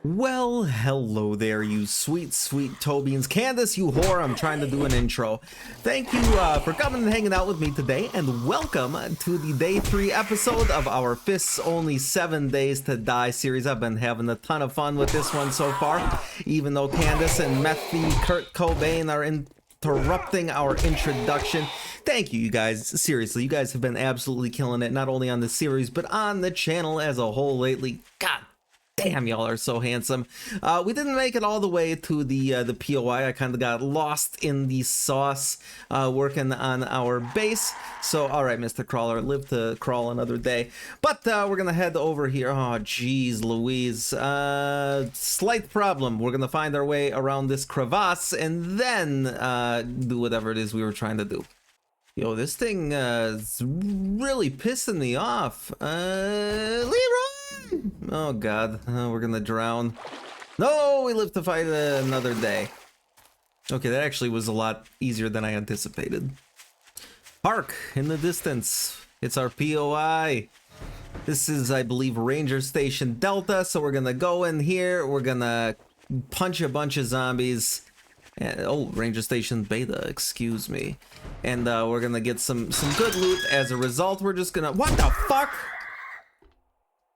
Well, hello there, you sweet, sweet toe beans. Candace, you whore, I'm trying to do an intro. Thank you for coming and hanging out with me today, and welcome to the Day 3 episode of our Fists Only 7 Days to Die series. I've been having a ton of fun with this one so far, even though Candace and Methy Kurt Cobain are interrupting our introduction. Thank you, you guys. Seriously, you guys have been absolutely killing it, not only on the series, but on the channel as a whole lately. God damn, y'all are so handsome. We didn't make it all the way to the POI. I kind of got lost in the sauce working on our base. So, all right, Mr. Crawler, live to crawl another day. But we're going to head over here. Oh, geez, Louise. Slight problem. We're going to find our way around this crevasse and then do whatever it is we were trying to do. Yo, this thing is really pissing me off. Leroy! Oh god, we're gonna drown. No, we live to fight another day. Okay, that actually was a lot easier than I anticipated. Park in the distance. It's our POI. This is, I believe, Ranger Station Delta, so we're gonna go in here. We're gonna punch a bunch of zombies. And, oh, Ranger Station Beta, excuse me. And we're gonna get some good loot. As a result, we're just gonna... What the fuck?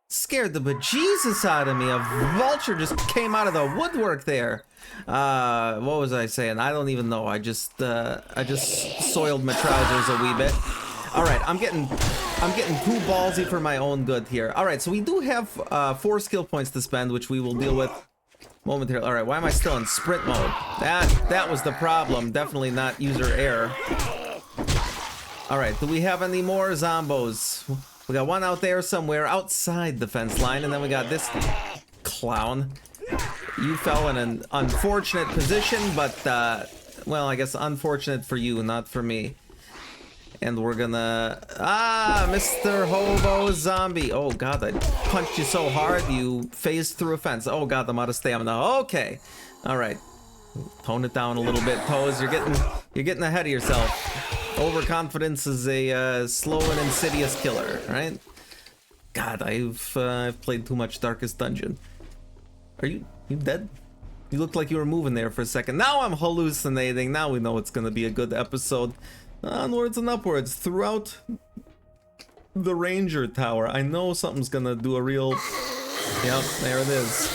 Scared the bejesus out of me. A vulture just came out of the woodwork there. What was I saying? I don't even know. I just soiled my trousers a wee bit. All right, I'm getting too ballsy for my own good here. All right, so we do have 4 skill points to spend, which we will deal with momentarily. All right, why am I still in sprint mode? That was the problem. Definitely not user error. All right, do we have any more zombos? We got one out there somewhere outside the fence line, and then we got this clown. You fell in an unfortunate position, but, well, I guess unfortunate for you, not for me. And we're gonna... Ah, Mr. Hobo Zombie. Oh, God, I punched you so hard, you phased through a fence. Oh, God, I'm out of stamina. Okay. All right. Tone it down a little bit, Toes. You're getting ahead of yourself. Overconfidence is a slow and insidious killer, right? God, I've played too much Darkest Dungeon. Are you dead? You looked like you were moving there for a second. Now I'm hallucinating. Now we know it's gonna be a good episode. Onwards and upwards throughout the Ranger Tower. I know something's gonna do a real... Yep, there it is.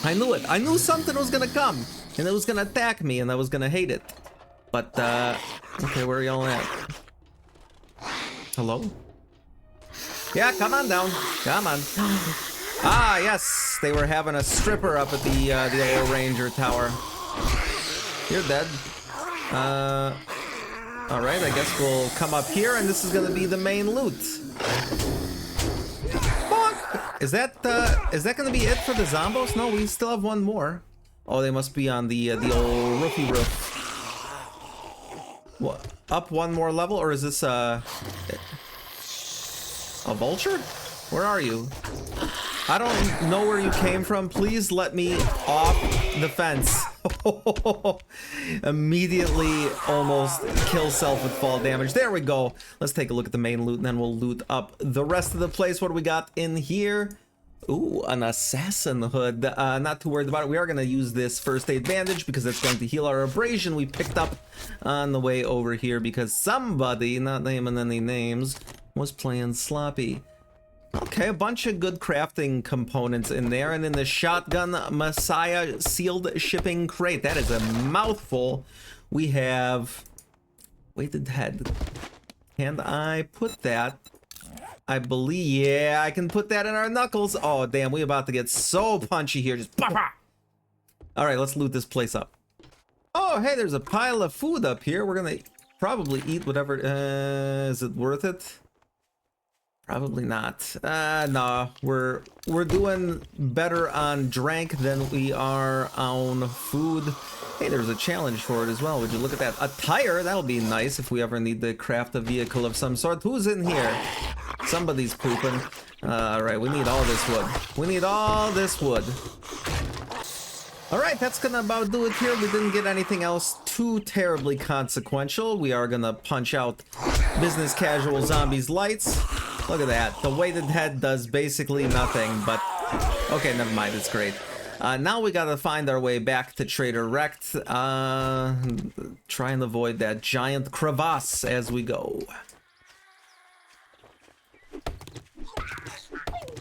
I knew it. I knew something was gonna come, and it was gonna attack me, and I was gonna hate it. But, okay, where are y'all at? Hello? Yeah, come on down. Come on. Ah, yes, they were having a stripper up at the old Ranger Tower. You're dead. Alright, I guess we'll come up here, and this is gonna be the main loot. Bonk! Is that gonna be it for the zombos? No, we still have one more. Oh, they must be on the old roofy roof. What, up one more level, or is this a vulture? Where are you? I don't know where you came from. Please let me off the fence. Immediately almost kill self with fall damage. There we go. Let's take a look at the main loot, and then we'll loot up the rest of the place. What do we got in here? Ooh, an assassin hood. Not too worried about it. We are going to use this first aid bandage because it's going to heal our abrasion we picked up on the way over here because somebody, not naming any names, was playing sloppy. Okay, a bunch of good crafting components in there, and in the shotgun Messiah sealed shipping crate. That is a mouthful. We have weighted head. Can I put that? I believe, yeah, I can put that in our knuckles. Oh, damn, we about to get so punchy here. Just pop, pop. All right, let's loot this place up. Oh, hey, there's a pile of food up here. We're gonna probably eat whatever. Is it worth it? Probably not. No, we're doing better on drink than we are on food. Hey, there's a challenge for it as well. Would you look at that? A tire? That'll be nice if we ever need to craft a vehicle of some sort. Who's in here? Somebody's pooping. Alright, we need all this wood. We need all this wood. Alright, that's gonna about do it here. We didn't get anything else too terribly consequential. We are gonna punch out business casual zombies lights. Look at that. The weighted head does basically nothing, but Okay, never mind. It's great. Now we gotta find our way back to Trader Rekt. Try and avoid that giant crevasse as we go.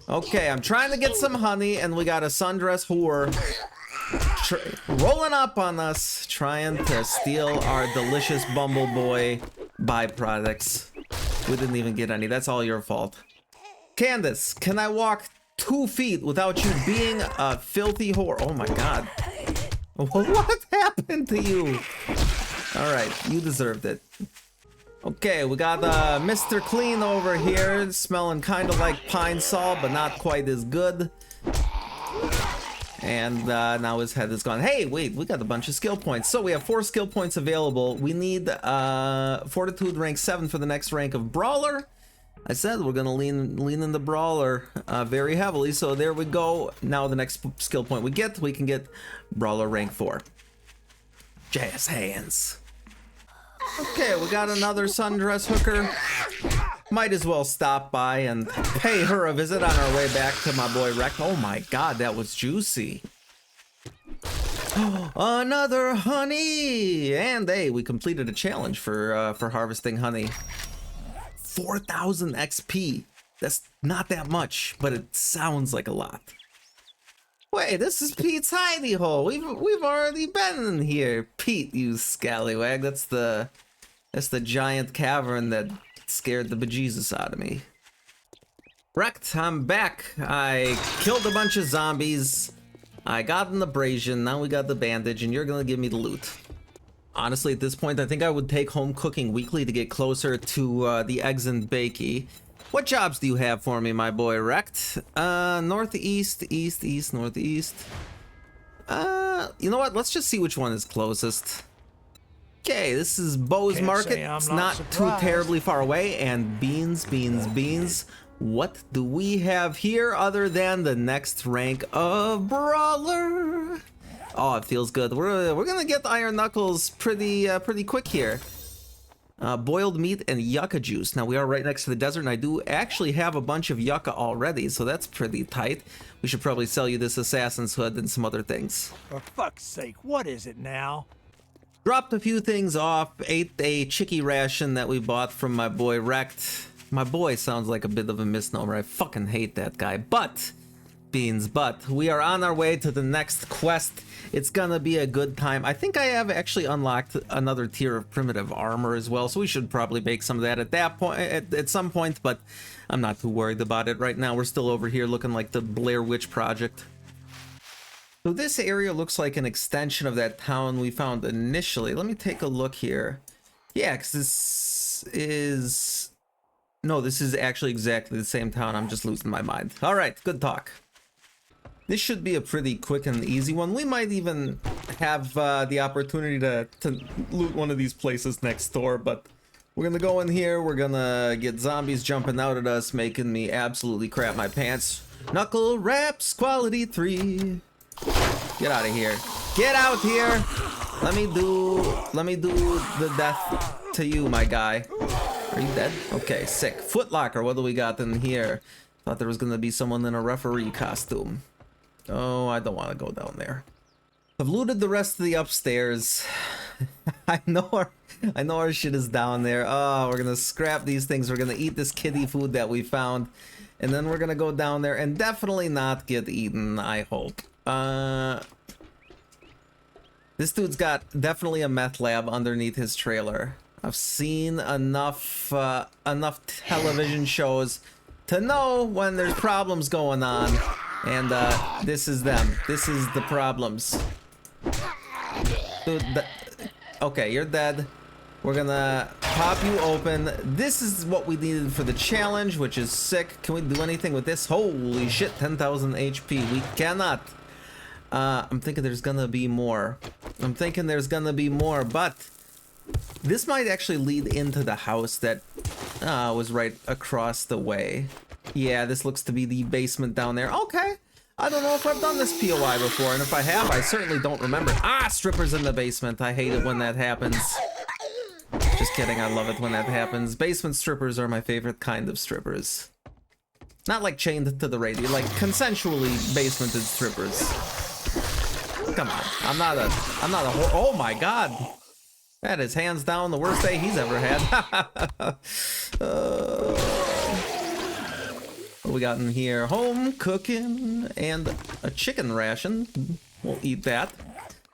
Okay, I'm trying to get some honey, and we got a sundress whore rolling up on us, trying to steal our delicious Bumble Boy byproducts. We didn't even get any. That's all your fault. Candace, can I walk 2 feet without you being a filthy whore? Oh my god. What happened to you? Alright, you deserved it. Okay, we got Mr. Clean over here, smelling kind of like pine salt, but not quite as good. And now his head is gone. Hey, wait, we got a bunch of skill points. So we have 4 skill points available. We need Fortitude rank 7 for the next rank of Brawler. I said we're gonna lean in the Brawler very heavily. So there we go. Now the next skill point we can get Brawler rank 4. Jazz hands. Okay, we got another sundress hooker. Might as well stop by and pay her a visit on our way back to my boy Rekt. Oh my god, that was juicy. Another honey! And hey, we completed a challenge for harvesting honey. 4,000 XP. That's not that much, but it sounds like a lot. Wait, this is Pete's hidey hole. We've already been in here. Pete, you scallywag. That's the giant cavern that scared the bejesus out of me. Rekt, I'm back. I killed a bunch of zombies. I got an abrasion. Now we got the bandage, and you're gonna give me the loot. Honestly, at this point, I think I would take home cooking weekly to get closer to the eggs and bakey. What jobs do you have for me, my boy Rekt? Northeast, east, northeast. You know what? Let's just see which one is closest. Okay, this is Bo's Market. It's not too terribly far away. And beans. What do we have here other than the next rank of Brawler? Oh, it feels good. We're gonna get the Iron Knuckles pretty quick here. Boiled meat and yucca juice. Now we are right next to the desert, and I do actually have a bunch of yucca already, so that's pretty tight. We should probably sell you this assassin's hood and some other things. For fuck's sake, what is it now? Dropped a few things off, ate a chicky ration that we bought from my boy Rekt. My boy sounds like a bit of a misnomer. I fucking hate that guy. But we are on our way to the next quest. It's gonna be a good time. I think I have actually unlocked another tier of primitive armor as well, so we should probably make some of that at that point, at some point, but I'm not too worried about it right now. We're still over here looking like the Blair Witch Project. So this area looks like an extension of that town we found initially. Let me take a look here. Yeah, because this is actually exactly the same town. I'm just losing my mind. All right, good talk. This should be a pretty quick and easy one. We might even have the opportunity to loot one of these places next door, but we're gonna go in here. We're gonna get zombies jumping out at us, making me absolutely crap my pants. Knuckle Wraps Quality 3. Get out of here. Get out here. Let me do the death to you, my guy. Are you dead? Okay, sick. Footlocker, what do we got in here? Thought there was gonna be someone in a referee costume. Oh, I don't want to go down there. I've looted the rest of the upstairs. I know our shit is down there. Oh, we're gonna scrap these things. We're gonna eat this kitty food that we found, and then we're gonna go down there and definitely not get eaten, I hope. This dude's got definitely a meth lab underneath his trailer. I've seen enough television shows to know when there's problems going on, and this is them. This is the problems. Dude, okay, you're dead. We're gonna pop you open. This is what we needed for the challenge, which is sick. Can we do anything with this? Holy shit, 10,000 HP. We cannot. I'm thinking there's gonna be more. But this might actually lead into the house that was right across the way. Yeah, this looks to be the basement down there. Okay. I don't know if I've done this POI before, and if I have, I certainly don't remember. Ah, strippers in the basement. I hate it when that happens. Just kidding, I love it when that happens. Basement strippers are my favorite kind of strippers. Not like chained to the radio, like consensually basemented strippers. Come on, I'm not a oh my god. That is hands down the worst day he's ever had. What we got in here? Home cooking and a chicken ration. We'll eat that.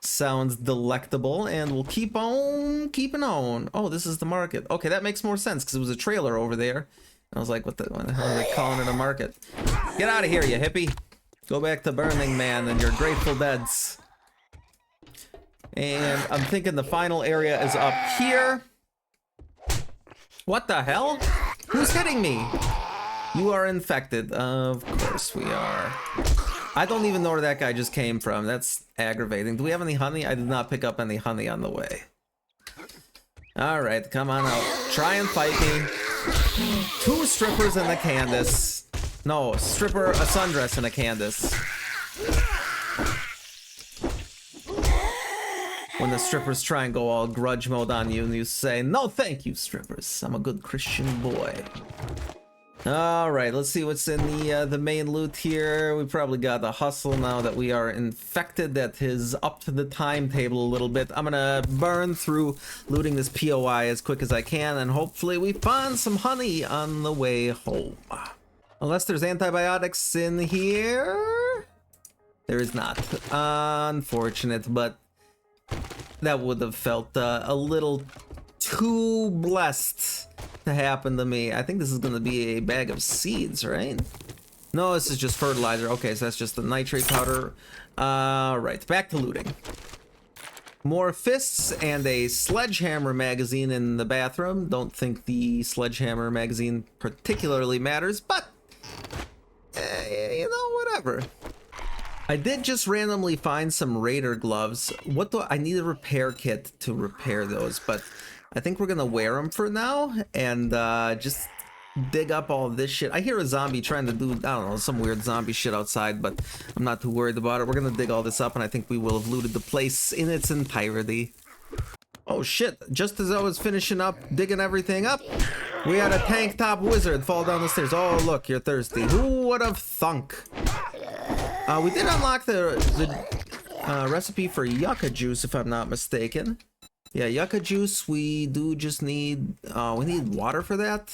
Sounds delectable, and we'll keep on keeping on. Oh, this is the market. Okay, that makes more sense because it was a trailer over there. I was like, what the hell are they calling it a market? Get out of here, you hippie. Go back to Burning Man and your Grateful Deads. And I'm thinking the final area is up here. What the hell? Who's hitting me? You are infected. Of course we are. I don't even know where that guy just came from. That's aggravating. Do we have any honey? I did not pick up any honey on the way. Alright, come on out. Try and fight me. 2 strippers and a Candace. No, stripper, a sundress, and a Candace. When the strippers try and go all grudge mode on you and you say, no thank you, strippers. I'm a good Christian boy. Alright, let's see what's in the main loot here. We probably got the hustle now that we are infected. That is up to the timetable a little bit. I'm gonna burn through looting this POI as quick as I can, and hopefully we find some honey on the way home. Unless there's antibiotics in here. There is not. Unfortunate, but that would have felt a little too blessed to happen to me. I think this is gonna be a bag of seeds, right? No, this is just fertilizer. Okay, so that's just the nitrate powder. Right, back to looting. More fists and a sledgehammer magazine in the bathroom. Don't think the sledgehammer magazine particularly matters, but you know, whatever. I did just randomly find some raider gloves. What do I need? A repair kit to repair those, but I think we're gonna wear them for now and just dig up all this shit. I hear a zombie trying to do, I don't know, some weird zombie shit outside, but I'm not too worried about it. We're gonna dig all this up, and I think we will have looted the place in its entirety. Oh shit, just as I was finishing up digging everything up, we had a tank top wizard fall down the stairs. Oh look, you're thirsty. Who would have thunk? We did unlock the recipe for yucca juice, if I'm not mistaken. Yeah, yucca juice. We do just need, we need water for that.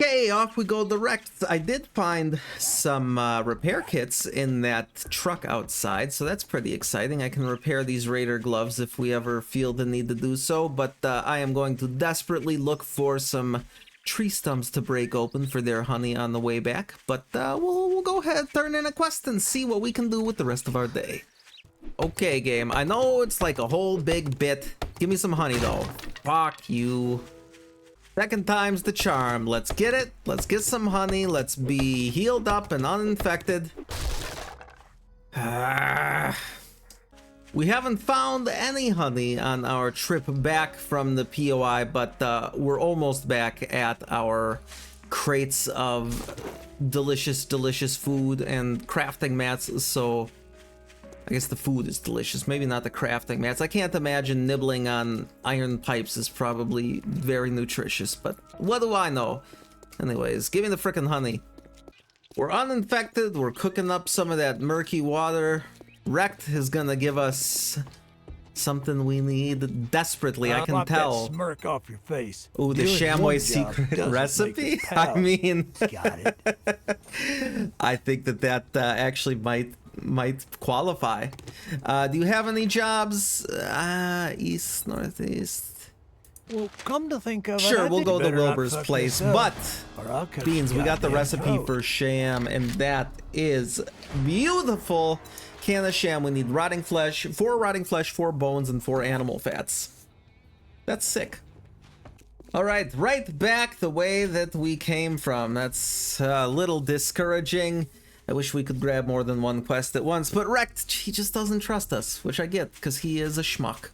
Okay, off we go direct. I did find some repair kits in that truck outside, so that's pretty exciting. I can repair these raider gloves if we ever feel the need to do so, but I am going to desperately look for some tree stumps to break open for their honey on the way back. But we'll go ahead, turn in a quest, and see what we can do with the rest of our day. Okay, game, I know it's like a whole big bit. Give me some honey, though. Fuck you. Second time's the charm. Let's get it. Let's get some honey. Let's be healed up and uninfected. We haven't found any honey on our trip back from the POI, but we're almost back at our crates of delicious food and crafting mats, so I guess the food is delicious, maybe not the crafting mats. I can't imagine nibbling on iron pipes is probably very nutritious, but what do I know? Anyways, give me the frickin' honey. We're uninfected, we're cooking up some of that murky water. Rect is gonna give us something we need desperately, I can tell. That smirk off your face. Ooh, the chamois secret recipe? I mean, got it. I think that actually might qualify. Do you have any jobs? East, northeast. Well, come to think of it, sure, I we'll think you go to better not Wilbur's fuck place, this up, but or I'll cut Beans, your we got the goddamn recipe throat. for sham, and that is beautiful. Can of sham. We need rotting flesh, 4 rotting flesh, 4 bones, and 4 animal fats. That's sick. All right, right back the way that we came from. That's a little discouraging. I wish we could grab more than one quest at once, but Rect, he just doesn't trust us, which I get, because he is a schmuck.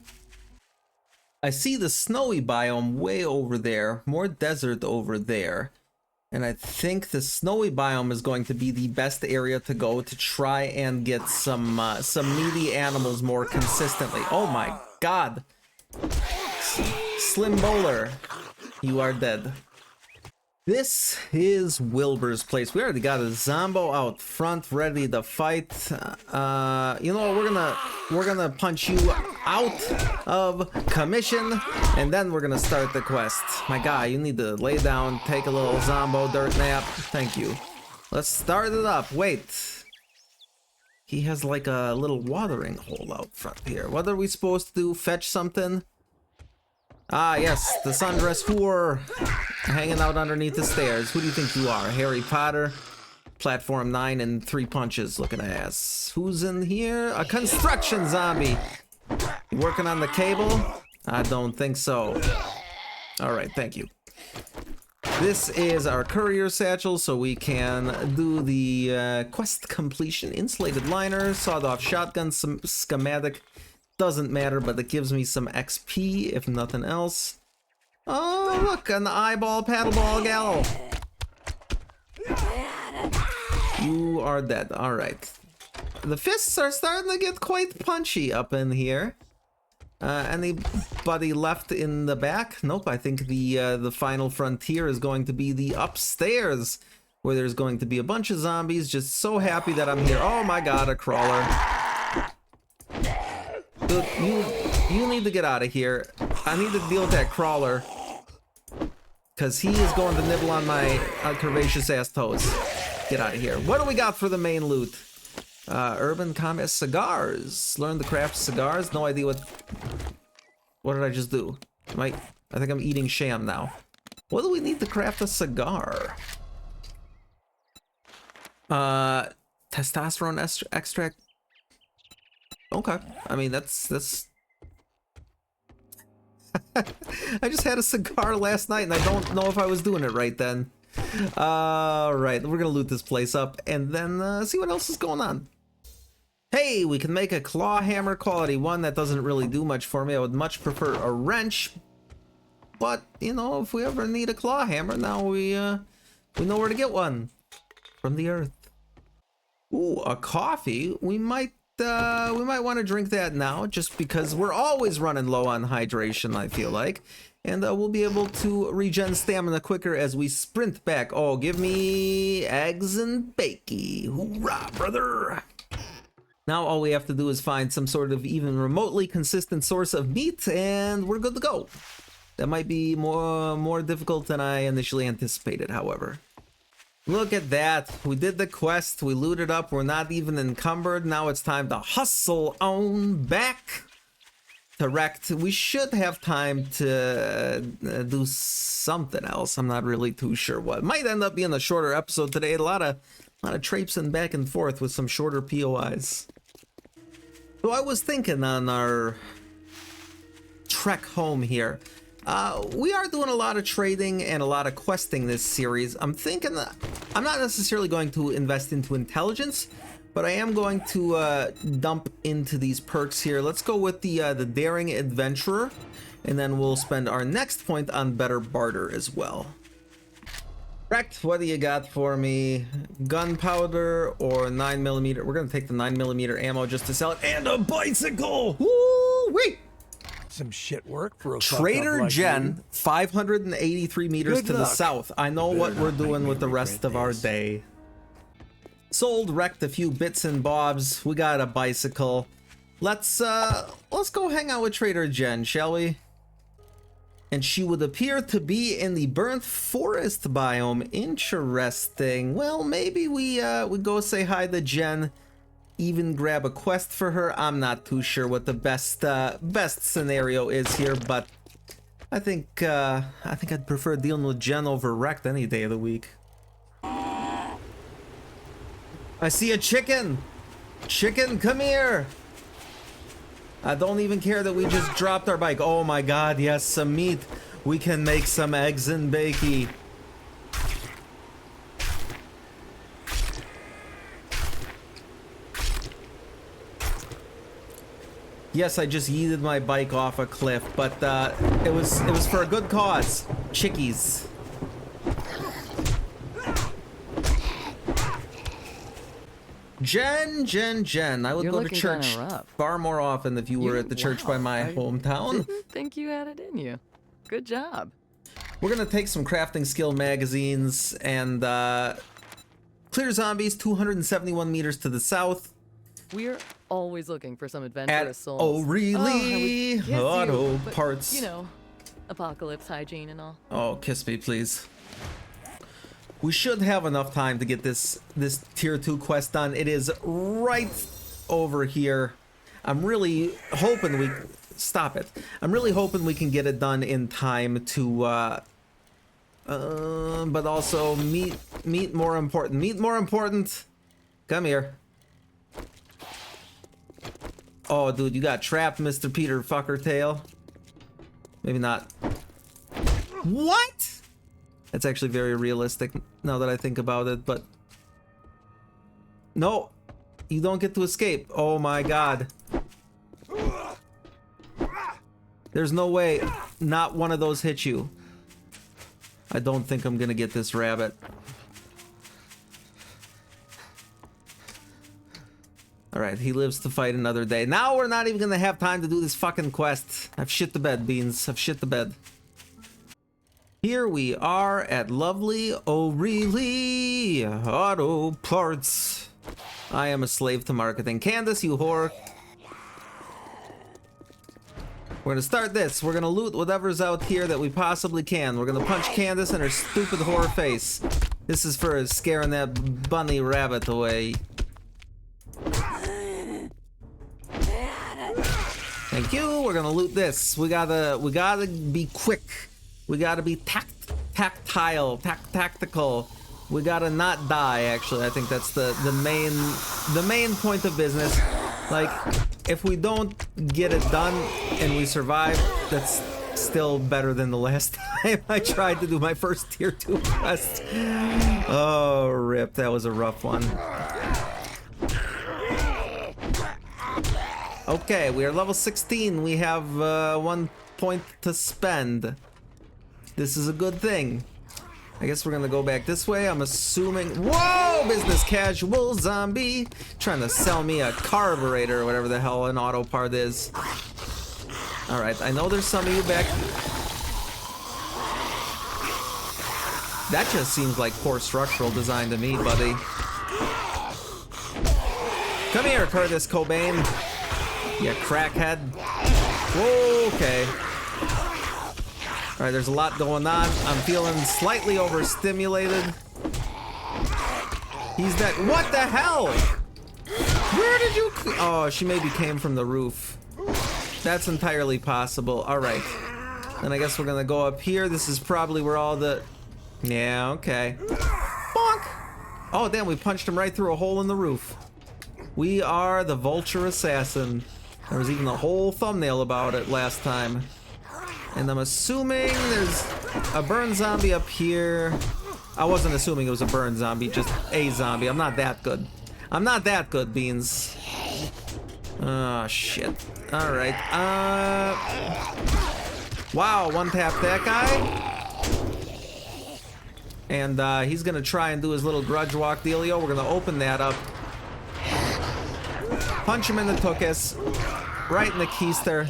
I see the snowy biome way over there, more desert over there, and I think the snowy biome is going to be the best area to go to try and get some meaty animals more consistently. Oh my god. Slim Bowler, you are dead. This is Wilbur's place. We already got a Zombo out front ready to fight. You know, we're gonna punch you out of commission, and then we're gonna start the quest. My guy, you need to lay down, take a little Zombo dirt nap. Thank you. Let's start it up. Wait. He has like a little watering hole out front here. What are we supposed to do? Fetch something? Ah, yes, the sundress whore hanging out underneath the stairs. Who do you think you are? Harry Potter? Platform 9 and 3 punches looking ass. Who's in here? A construction zombie. You working on the cable? I don't think so. Alright, thank you. This is our courier satchel, so we can do the quest completion. Insulated liner, sawed-off shotgun, some schematic. Doesn't matter, but it gives me some XP, if nothing else. Oh, look, an eyeball paddleball gallow. You are dead. All right. The fists are starting to get quite punchy up in here. Anybody left in the back? Nope, I think the final frontier is going to be the upstairs, where there's going to be a bunch of zombies. Just so happy that I'm here. Oh my god, a crawler. Dude, you need to get out of here. I need to deal with that crawler, because he is going to nibble on my curvaceous ass toes. Get out of here. What do we got for the main loot? Urban combat cigars. Learn to craft cigars. No idea what did I just do? I think I'm eating sham now. What do we need to craft a cigar? Testosterone extract. Okay, I mean that's I just had a cigar last night and I don't know if I was doing it right then. Alright, we're gonna loot this place up and then see what else is going on. Hey, we can make a claw hammer quality one. That doesn't really do much for me. I would much prefer a wrench, but you know, if we ever need a claw hammer, now we know where to get one from the earth. Ooh, a coffee. We might want to drink that now, just because we're always running low on hydration, I feel like. And we'll be able to regen stamina quicker as we sprint back. Oh, give me eggs and bakey. Hoorah, brother! Now all we have to do is find some sort of even remotely consistent source of meat, and we're good to go. That might be more difficult than I initially anticipated, however. Look at that. We did the quest. We looted up. We're not even encumbered. Now it's time to hustle on back to Wrecked. We should have time to do something else. I'm not really too sure what. Might end up being a shorter episode today. A lot of traipsing back and forth with some shorter POIs. So I was thinking on our trek home here. We are doing a lot of trading and a lot of questing this series. I'm thinking that I'm not necessarily going to invest into intelligence, but I am going to dump into these perks here. Let's go with the Daring Adventurer, and then we'll spend our next point on Better Barter as well. Wrecked, what do you got for me? Gunpowder or 9mm? We're gonna take the 9mm ammo just to sell it, and a bicycle! Woo-wee! Some shit work for a Trader like Jen, you. 583 meters Good to the luck. south. I know what we're doing with the rest of our this. day. Sold, wrecked a few bits and bobs. We got a bicycle. Let's go hang out with Trader Jen, shall we? And she would appear to be in the burnt forest biome. Interesting. Well, maybe we go say hi to Jen. Even grab a quest for her. I'm not too sure what the best scenario is here, but I think I'd prefer dealing with Jen over Wrecked any day of the week. I see a chicken. Chicken, come here. I don't even care that we just dropped our bike. Oh my god, yes, some meat. We can make some eggs and bakey. Yes, I just yeeted my bike off a cliff, but it was for a good cause. Chickies. Jen. I would You're go to looking church kinda rough. far more often if you were at the church by my I hometown. didn't think you had it in you. Good job. We're gonna take some crafting skill magazines and clear zombies 271 meters to the south. We're always looking for some adventurous souls. Oh, really? Oh, I would kiss Auto you, but, parts. You know, apocalypse hygiene and all. Oh, kiss me, please. We should have enough time to get this tier 2 quest done. It is right over here. I'm really hoping we... Stop it. I'm really hoping we can get it done in time to... but also meat more important. Meat more important. Come here. Oh, dude, you got trapped, Mr. Peter Fucker Tail. Maybe not. What? That's actually very realistic now that I think about it, but... No! You don't get to escape. Oh my god. There's no way not one of those hit you. I don't think I'm gonna get this rabbit. Alright, he lives to fight another day. Now we're not even gonna have time to do this fucking quest. I've shit the bed, Beans. I've shit the bed. Here we are at lovely O'Reilly Auto Parts. I am a slave to marketing. Candace, you whore. We're gonna start this. We're gonna loot whatever's out here that we possibly can. We're gonna punch Candace in her stupid whore face. This is for scaring that bunny rabbit away. Thank you. We're gonna loot this. We gotta be quick. We gotta be tactile, tactical. We gotta not die. Actually, I think that's the main point of business. Like, if we don't get it done and we survive, that's still better than the last time I tried to do my first tier 2 quest. Oh, rip! That was a rough one. Okay, we are level 16. We have 1 point to spend. This is a good thing. I guess we're gonna go back this way. I'm assuming... Whoa! Business casual zombie! Trying to sell me a carburetor or whatever the hell an auto part is. Alright, I know there's some of you back... That just seems like poor structural design to me, buddy. Come here, Curtis Cobain. You crackhead. Whoa, okay. Alright, there's a lot going on. I'm feeling slightly overstimulated. He's dead. What the hell? Where did you... Oh, she maybe came from the roof. That's entirely possible. Alright. Then I guess we're gonna go up here. This is probably where all the... Yeah, okay. Bonk! Oh, damn, we punched him right through a hole in the roof. We are the Vulture Assassin. There was even a whole thumbnail about it last time. And I'm assuming there's a burn zombie up here. I wasn't assuming it was a burn zombie, just a zombie. I'm not that good. I'm not that good, Beans. Oh, shit. Alright. Wow, one tap that guy. And he's gonna try and do his little grudge walk dealio. We're gonna open that up. Punch him in the tuchus. Right in the keister.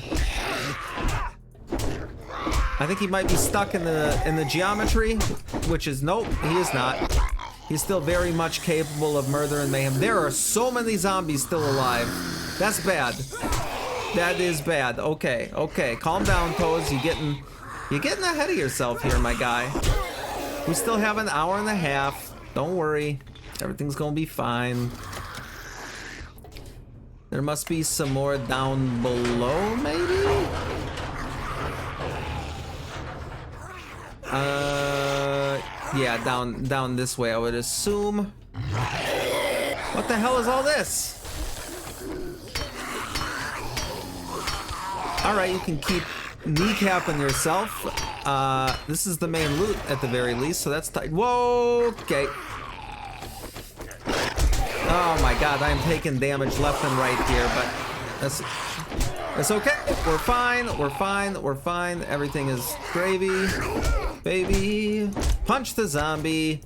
I think he might be stuck in the geometry, which is nope, he is not. He's still very much capable of murder and mayhem. There are so many zombies still alive. That's bad. That is bad. Okay, okay, calm down, Toes. You're getting ahead of yourself here, my guy. We still have an hour and a half. Don't worry, everything's gonna be fine. There must be some more down below, maybe? Yeah, down this way, I would assume. What the hell is all this? Alright, you can keep kneecapping yourself. This is the main loot at the very least, so that's tight. Whoa, okay. Oh my god, I am taking damage left and right here, but that's okay. We're fine, we're fine, we're fine. Everything is gravy. Baby. Punch the zombie.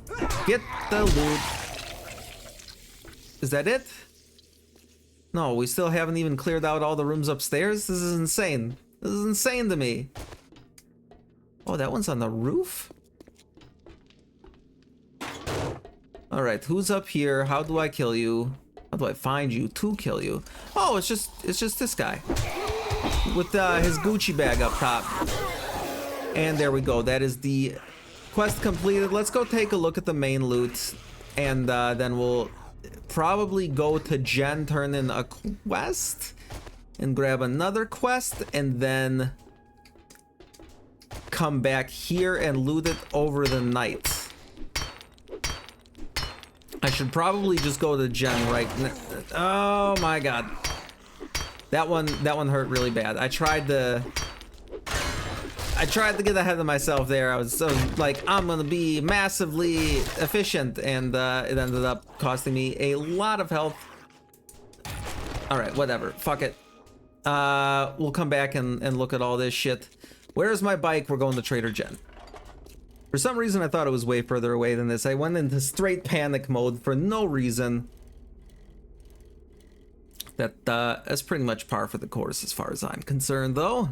Get the loot. Is that it? No, we still haven't even cleared out all the rooms upstairs? This is insane. This is insane to me. Oh, that one's on the roof? Alright, who's up here? How do I kill you? How do I find you to kill you? Oh, it's just this guy. With his Gucci bag up top. And there we go. That is the quest completed. Let's go take a look at the main loot. And then we'll probably go to Jen, turn in a quest. And grab another quest. And then come back here and loot it over the night. I should probably just go to Jen right now. Oh my god. That one hurt really bad. I tried to get ahead of myself there. I was like, I'm gonna be massively efficient, and it ended up costing me a lot of health. Alright, whatever. Fuck it. We'll come back and look at all this shit. Where's my bike? We're going to Trader Jen. For some reason, I thought it was way further away than this. I went into straight panic mode for no reason. That's pretty much par for the course as far as I'm concerned, though.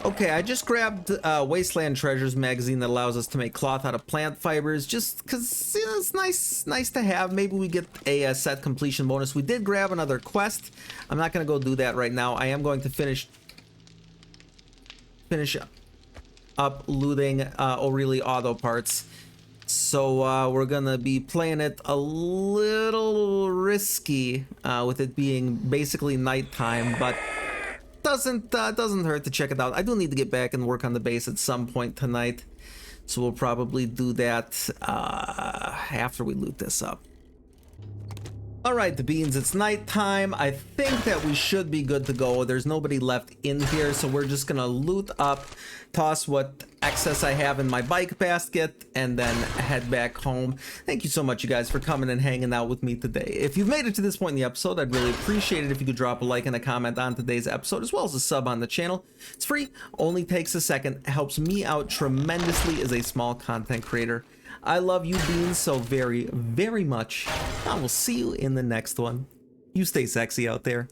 Okay, I just grabbed Wasteland Treasures magazine that allows us to make cloth out of plant fibers, just because it's nice to have. Maybe we get a set completion bonus. We did grab another quest. I'm not going to go do that right now. I am going to finish up looting O'Reilly auto parts. So we're gonna be playing it a little risky with it being basically nighttime, but doesn't hurt to check it out. I do need to get back and work on the base at some point tonight, so we'll probably do that after we loot this up. Alright, the beans, it's nighttime. I think that we should be good to go. There's nobody left in here, so we're just gonna loot up, toss what excess I have in my bike basket, and then head back home. Thank you so much, you guys, for coming and hanging out with me today. If you've made it to this point in the episode, I'd really appreciate it if you could drop a like and a comment on today's episode, as well as a sub on the channel. It's free, only takes a second, helps me out tremendously as a small content creator. I love you beans so very, very much. I will see you in the next one. You stay sexy out there.